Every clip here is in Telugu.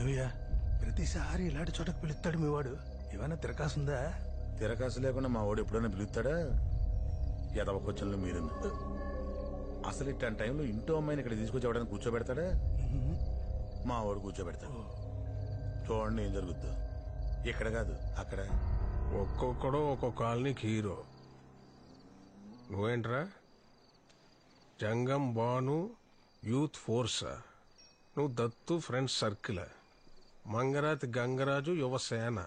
ఏమయ్యా ప్రతిసారి ఇలాంటి చోటకు పిలుస్తాడు మీ వాడు, ఏమైనా తిరకాసుందా? తిరకాసు లేకుండా మా వాడు ఎప్పుడైనా పిలుస్తాడా? ఎదవ క్వశ్చన్లు మీరు అసలు ఇట్లాంటి టైంలో ఇంటో అమ్మాయిని ఇక్కడ తీసుకొచ్చి ఎవడైనా కూర్చోబెడతాడా? మా వాడు కూర్చోబెడతాడు. చూడండి ఏం జరుగుద్దో. ఇక్కడ కాదు అక్కడ. ఒక్కొక్కడు ఒక్కొక్క కాలనీకి హీరో. నువ్వేంట్రా జంగం బాను యూత్ ఫోర్సా? నువ్వు దత్తు ఫ్రెండ్స్ సర్కిల్, మంగరాతి గంగరాజు యువసేన.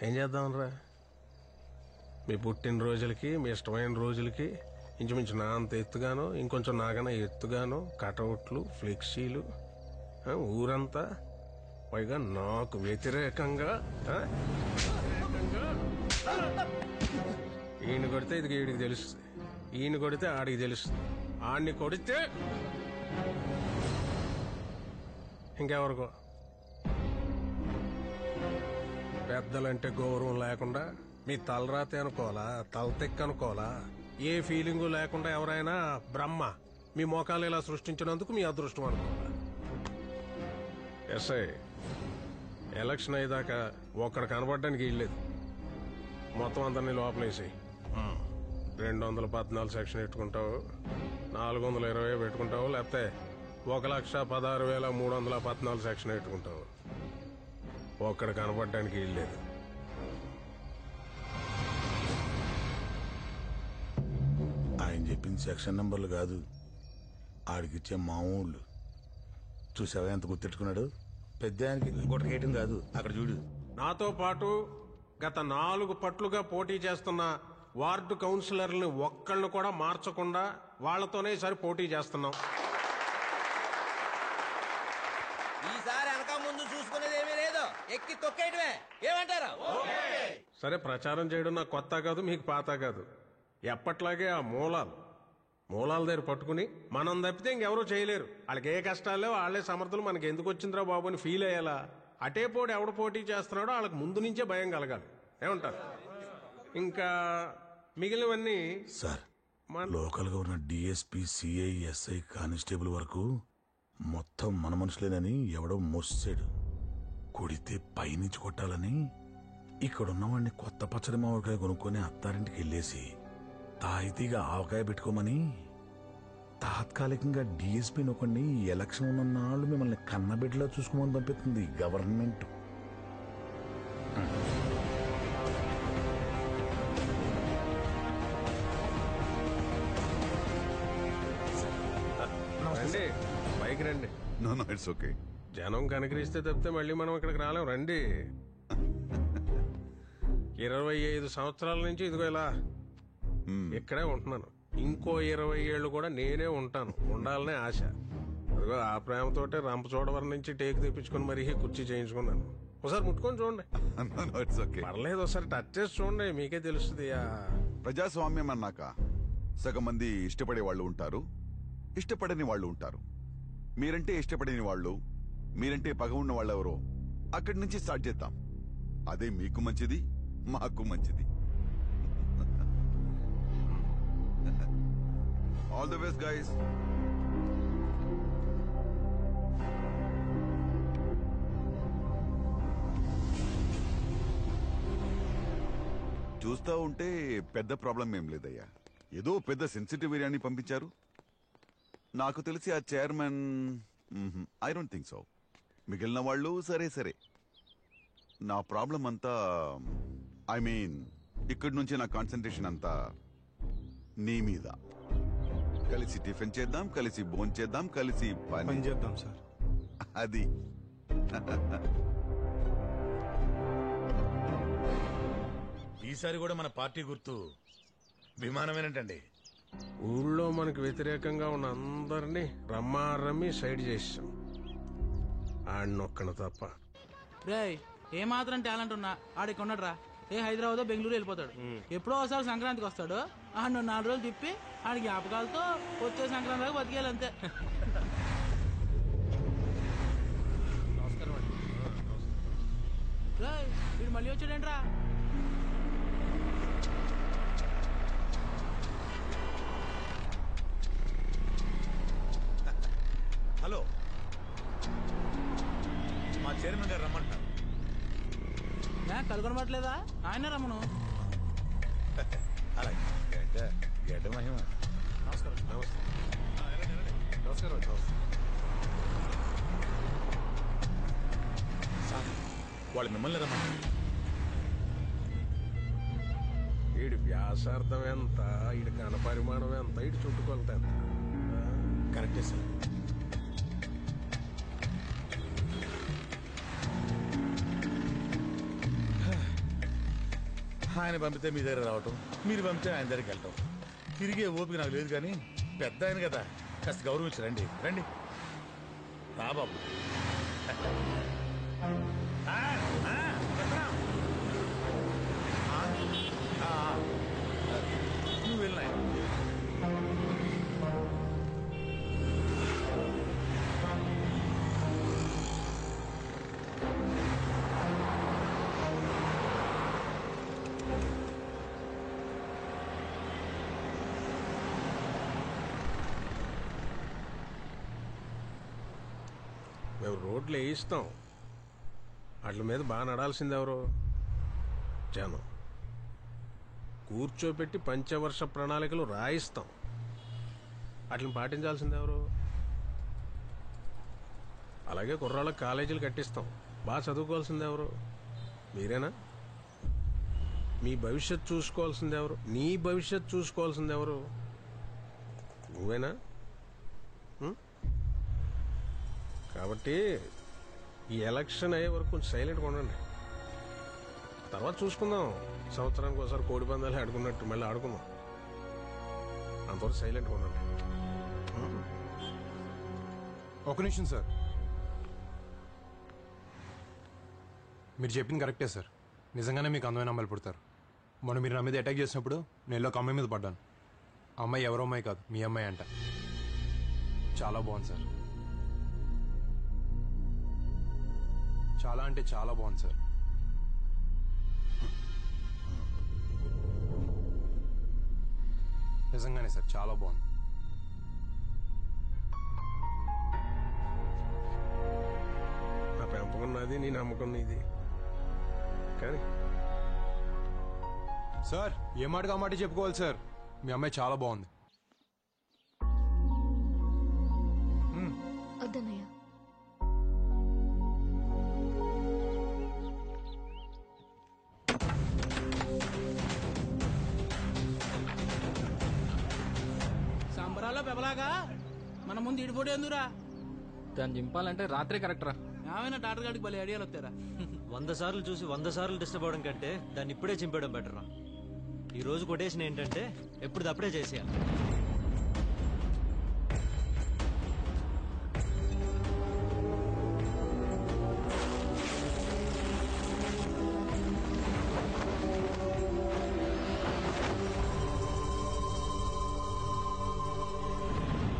ఏం చేద్దామనరా? మీ పుట్టినరోజులకి మీ ఇష్టమైన రోజులకి ఇంచుమించు నా అంత ఎత్తుగాను ఇంకొంచెం నాకన్నా ఎత్తుగాను కటౌట్లు ఫ్లెక్సీలు, ఊరంతా పైగా నాకు వ్యతిరేకంగా. ఈయన కొడితే ఇది వీడికి తెలుస్తుంది, ఈయన కొడితే ఆడికి తెలుస్తుంది, ఆడిని కొడితే ఇంకెవరికో. పెద్దలంటే గౌరవం లేకుండా మీ తలరాతే అనుకోవాలా, తలతెక్క అనుకోవాలా? ఏ ఫీలింగు లేకుండా ఎవరైనా బ్రహ్మ మీ మోకాలు ఇలా సృష్టించినందుకు మీ అదృష్టం అనుకోవాలా? ఎస్ఐ ఎలక్షన్ అయ్యేదాకా ఒక్కడ కనబడడానికి వీల్లేదు. మొత్తం అందరినీ లోపలేసి 214 సెక్షన్ పెట్టుకుంటావు, 420 పెట్టుకుంటావు, లేకపోతే 1,16,314 సెక్షన్ పెట్టుకుంటావు. ఒక్కడ కనబడడానికి వీల్లేదు. ఆయన చెప్పింది సెక్షన్ నంబర్లు కాదు, ఆడికిచ్చే మామూళ్ళు. చూసావా ఎంత గుర్తెట్టుకున్నాడు? పెద్ద ఆయనకి గుట్టకేయటం కాదు, అక్కడ చూడు. నాతో పాటు గత 4 పట్లుగా పోటీ చేస్తున్న వార్డు కౌన్సిలర్ని ఒక్కళ్ళను కూడా మార్చకుండా వాళ్లతోనే ఈసారి పోటీ చేస్తున్నాం. ఈసారి అనక ముందు చూసుకునేది ఏమీ లేదు, ఎక్కి తొక్కేయటమే. ఏమంటారు? సరే, ప్రచారం చేయడం నాకు కొత్త కాదు, మీకు పాత కాదు. ఎప్పట్లాగే ఆ మూలాల దగ్గర పట్టుకుని మనం తప్పితే ఇంకెవరూ చేయలేరు. వాళ్ళకి ఏ కష్టాలు లేవు, వాళ్లే సమర్థులు, మనకి ఎందుకు వచ్చిందిరా బాబు అని ఫీల్ అయ్యేలా అటే పోటీ ఎవడు పోటీ చేస్తున్నాడో వాళ్ళకి ముందు నుంచే భయం కలగాలి. ఏమంటారు? ఇంకా మిగిలినవన్నీ సార్, లోకల్ గా ఉన్న డిఎస్పీ, సిఐ, ఎస్ఐ, కానిస్టేబుల్ వరకు మొత్తం మన మనుషులేనని ఎవడో మోసాడు. కొడితే పైనుంచి కొట్టాలని ఇక్కడున్నవాడిని కొత్త పచ్చడి మామిడికాయ కొనుక్కొని అత్తారింటికి వెళ్ళేసి తాయితీగా ఆవకాయ పెట్టుకోమని తాత్కాలికంగా డిఎస్పీ నొకండి ఎలక్షన్ ఉన్న నాళ్ళు మిమ్మల్ని కన్నబిడ్డలా చూసుకోమని పంపిస్తుంది గవర్నమెంట్. రండి, బైక్ రండి. No it's okay. జనం కనికరిస్తే తప్పితే మళ్ళీ మనం ఇక్కడికి రాలేం. రండి. 25 సంవత్సరాల నుంచి ఇదిగో ఇలా ఇక్కడే ఉంటున్నాను. ఇంకో 20 ఏళ్ళు కూడా నేనే ఉంటాను, ఉండాలనే ఆశ. అదిగో ఆ ప్రేమతోటే రంపచోడవరం నుంచి టేకు తెప్పించుకుని మరీ కుర్చీ చేయించుకున్నాను. ఒకసారి ముట్టుకొని చూడండి. పర్లేదు, ఒకసారి టచ్ చేసి చూడండి, మీకే తెలుస్తుంది. ప్రజాస్వామ్యం అన్నాక సగం మంది ఇష్టపడే వాళ్ళు ఉంటారు, ఇష్టపడని వాళ్ళు ఉంటారు. మీరంటే ఇష్టపడని వాళ్ళు, మీరంటే పగ ఉన్న వాళ్ళెవరో అక్కడి నుంచి స్టార్ట్ చేద్దాం. అదే మీకు మంచిది, మాకు మంచిది. All the best guys. చూస్తా ఉంటే పెద్ద ప్రాబ్లం ఏం లేదయ్యా. ఏదో పెద్ద సెన్సిటివ్ ఏరియాని పంపించారు. నాకు తెలిసి ఆ chairman, I don't think so. మిగిలిన వాళ్ళు సరే సరే. నా ప్రాబ్లం అంతా, ఐ మీన్ ఇక్కడి నుంచి నా కాన్సన్ట్రేషన్ అంతా నీ మీద. కలిసి టిఫిన్ చేద్దాం, కలిసి భోజనం చేద్దాం, కలిసి పని చేద్దాం సార్. అది ఈసారి కూడా మన పార్టీ గుర్తు విమానమేనంటండి. ఊళ్ళో మనకు వ్యతిరేకంగా ఉన్న అందరినీ రమ్మి సైడ్ చేసాం, ఆడినొక్కను తప్ప. రే, ఏ మాత్రం టాలెంట్ ఉన్నా ఆడికి ఉన్నాడురా. ఏ హైదరాబాద్ బెంగళూరు వెళ్ళిపోతాడు. ఎప్పుడో ఒకసారి సంక్రాంతికి వస్తాడు. ఆడు 4 రోజులు తిప్పి ఆడి జ్ఞాపకాలతో వచ్చే సంక్రాంతి దాకా బతికేయాలి అంతే. నమస్కారం అండి. వీడు మళ్ళీ వచ్చాడేంట్రా? హలో, చైర్మన్ గారు రమ్మంటారు. కనుగొనబట్లేదా? ఆయన రమ్మను. అలాగే గడ్డ మహిమ. నమస్కారం. సార్ వాళ్ళు మిమ్మల్ని రమ్మంటారు. వీడి వ్యాసార్థం ఎంత, వీడి కనపరిమాణం ఎంత, వీడి చుట్టుకొలత ఎంత? కరెక్టే సార్. ఆయన పంపితే మీ దగ్గర రావటం, మీరు పంపితే ఆయన దగ్గరికి వెళ్ళటం. తిరిగే ఓపిక నాకు లేదు, కానీ పెద్ద ఆయన కదా, కాస్త గౌరవించి రండి. రండి రా బాబు. నువ్వు వెళ్ళినా మేము రోడ్లు వేయిస్తాం, వాటి మీద బాగా నడాల్సింది ఎవరు? జనం. కూర్చోపెట్టి పంచవర్ష ప్రణాళికలు రాయిస్తాం, వాటిని పాటించాల్సింది ఎవరు? అలాగే కుర్రాళ్ళకి కాలేజీలు కట్టిస్తాం, బాగా చదువుకోవాల్సింది ఎవరు? మీరేనా? మీ భవిష్యత్ చూసుకోవాల్సింది ఎవరు? నీ భవిష్యత్ చూసుకోవాల్సింది ఎవరు? నువ్వేనా? కాబట్టి ఈ ఎలక్షన్ అయ్యే వరకు కొంచెం సైలెంట్గా ఉండండి. తర్వాత చూసుకుందాం, సంవత్సరానికి ఒకసారి కోడి పందాలు ఆడుకున్నట్టు మళ్ళీ ఆడుకుందాం. అంతవరకు సైలెంట్గా ఉండండి. ఒక నిమిషం సార్, మీరు చెప్పింది కరెక్టే సార్. నిజంగానే మీకు అందమైన అమ్మాయిలు పుడతారు. మొన్న మీరు నా మీద అటాక్ చేసినప్పుడు నేను ఒక అమ్మాయి మీద పడ్డాను. ఆ అమ్మాయి ఎవరో అమ్మాయి కాదు, మీ అమ్మాయి అంట. చాలా బాగుంది సార్, చాలా అంటే చాలా బాగుంది సార్. నిజంగానే సార్, చాలా బాగుంది. నా పెంపకం నాది, నీ నమ్మకం నీది. కానీ సార్ ఏ మాటగా మాట చెప్పుకోవాలి సార్, మీ అమ్మాయి చాలా బాగుంది. వద్దన్నయ్య. సంబరాల్లో పెబలాగా మన ముందు ఇడిపోటీ ఎందురా? దాన్ని దింపాలంటే రాత్రే కరెక్ట్ రా. ఏమైనా డాక్టర్ గారికి భలే ఐడియాలు వస్తారా? 100 సార్లు చూసి 100 సార్లు డిస్టర్బ్ అవడం కంటే దాన్ని ఇప్పుడే చింపేయడం బెటర్ రా. ఈ రోజు కొటేషన్ ఏంటంటే ఎప్పుడు తప్పుడే చేసేయాలి.